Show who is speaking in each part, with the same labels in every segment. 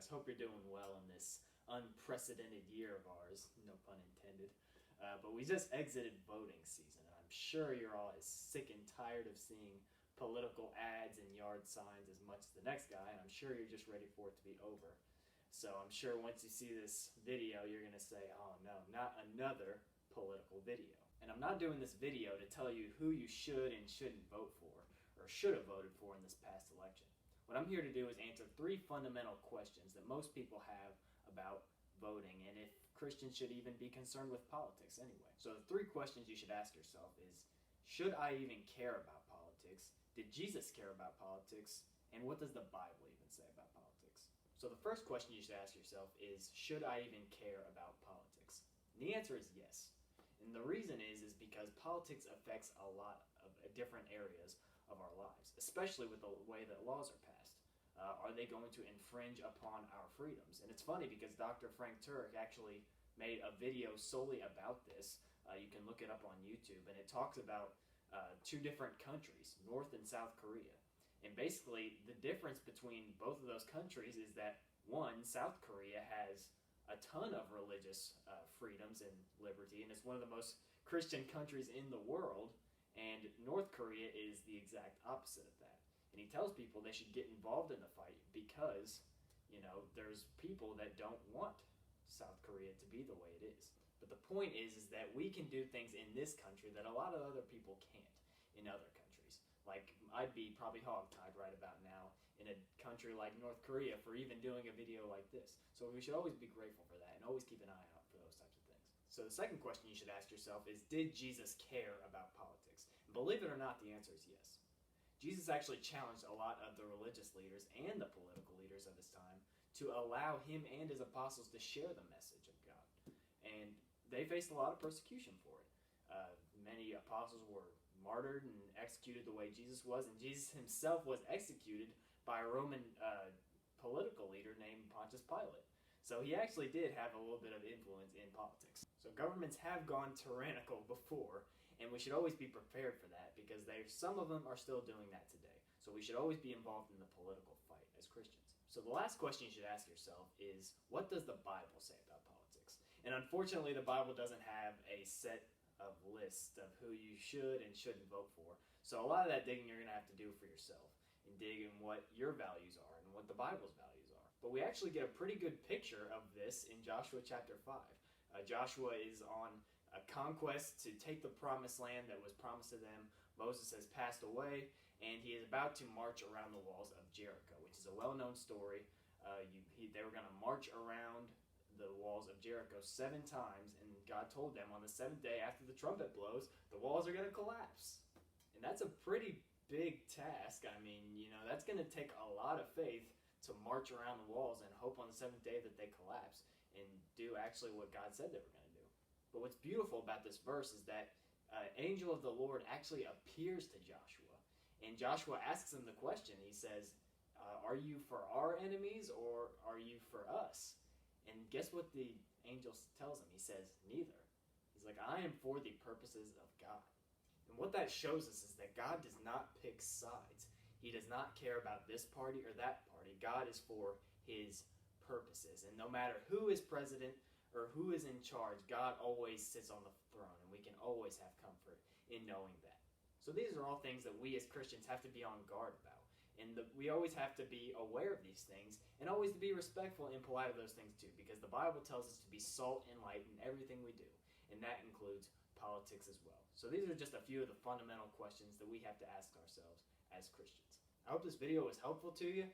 Speaker 1: guys? Hope you're doing well in this unprecedented year of ours, no pun intended. But we just exited voting season, and I'm sure you're all as sick and tired of seeing political ads and yard signs as much as the next guy, and I'm sure you're just ready for it to be over. So I'm sure once you see this video, you're going to say, oh no, not another political video. And I'm not doing this video to tell you who you should and shouldn't vote for, or should have voted for in this past election. What I'm here to do is answer 3 fundamental questions that most people have about voting and if Christians should even be concerned with politics anyway. So the 3 questions you should ask yourself is, should I even care about politics? Did Jesus care about politics? And what does the Bible even say about politics? So the first question you should ask yourself is, should I even care about politics? And the answer is yes. And the reason is because politics affects a lot of different areas of our lives, especially with the way that laws are passed. Are they going to infringe upon our freedoms? And it's funny because Dr. Frank Turek actually made a video solely about this. You can look it up on YouTube, and it talks about 2 different countries, North and South Korea. And basically, the difference between both of those countries is that, one, South Korea has a ton of religious freedoms and liberty, and it's one of the most Christian countries in the world. And North Korea is the exact opposite of that. And he tells people they should get involved in the fight because, there's people that don't want South Korea to be the way it is. But the point is that we can do things in this country that a lot of other people can't in other countries. Like, I'd be probably hogtied right about now in a country like North Korea for even doing a video like this. So we should always be grateful for that and always keep an eye out for those types of things. So the second question you should ask yourself is, did Jesus care about politics? And believe it or not, the answer is yes. Jesus actually challenged a lot of the religious leaders and the political leaders of his time to allow him and his apostles to share the message of God. And they faced a lot of persecution for it. Many apostles were martyred and executed the way Jesus was, and Jesus himself was executed by a Roman political leader named Pontius Pilate. So he actually did have a little bit of influence in politics. So governments have gone tyrannical before, and we should always be prepared for that because some of them are still doing that today. So we should always be involved in the political fight as Christians. So the last question you should ask yourself is, what does the Bible say about politics? And unfortunately, the Bible doesn't have a set of list of who you should and shouldn't vote for. So a lot of that digging you're going to have to do for yourself and dig in what your values are and what the Bible's values are. But we actually get a pretty good picture of this in Joshua chapter 5. Joshua is on a conquest to take the promised land that was promised to them. Moses has passed away, and he is about to march around the walls of Jericho, which is a well-known story. They were going to march around the walls of Jericho 7 times, and God told them on the 7th day after the trumpet blows, the walls are going to collapse. And that's a pretty big task. I mean, that's going to take a lot of faith to march around the walls and hope on the 7th day that they collapse and do actually what God said they were going to do. But what's beautiful about this verse is that an angel of the Lord actually appears to Joshua. And Joshua asks him the question. He says, are you for our enemies or are you for us? And guess what the angel tells him? He says, neither. He's like, I am for the purposes of God. And what that shows us is that God does not pick sides. He does not care about this party or that party. God is for his purposes. And no matter who is president or who is in charge, God always sits on the throne. And we can always have comfort in knowing that. So these are all things that we as Christians have to be on guard about. And we always have to be aware of these things and always to be respectful and polite of those things too, because the Bible tells us to be salt and light in everything we do, and that includes politics as well. So these are just a few of the fundamental questions that we have to ask ourselves as Christians. I hope this video was helpful to you.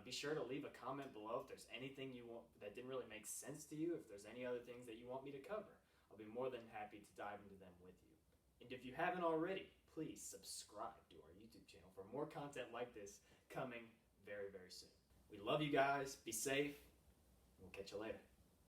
Speaker 1: Be sure to leave a comment below if there's anything you want that didn't really make sense to you, if there's any other things that you want me to cover. I'll be more than happy to dive into them with you. And if you haven't already, please subscribe to our YouTube channel for more content like this coming very, very soon. We love you guys. Be safe. We'll catch you later.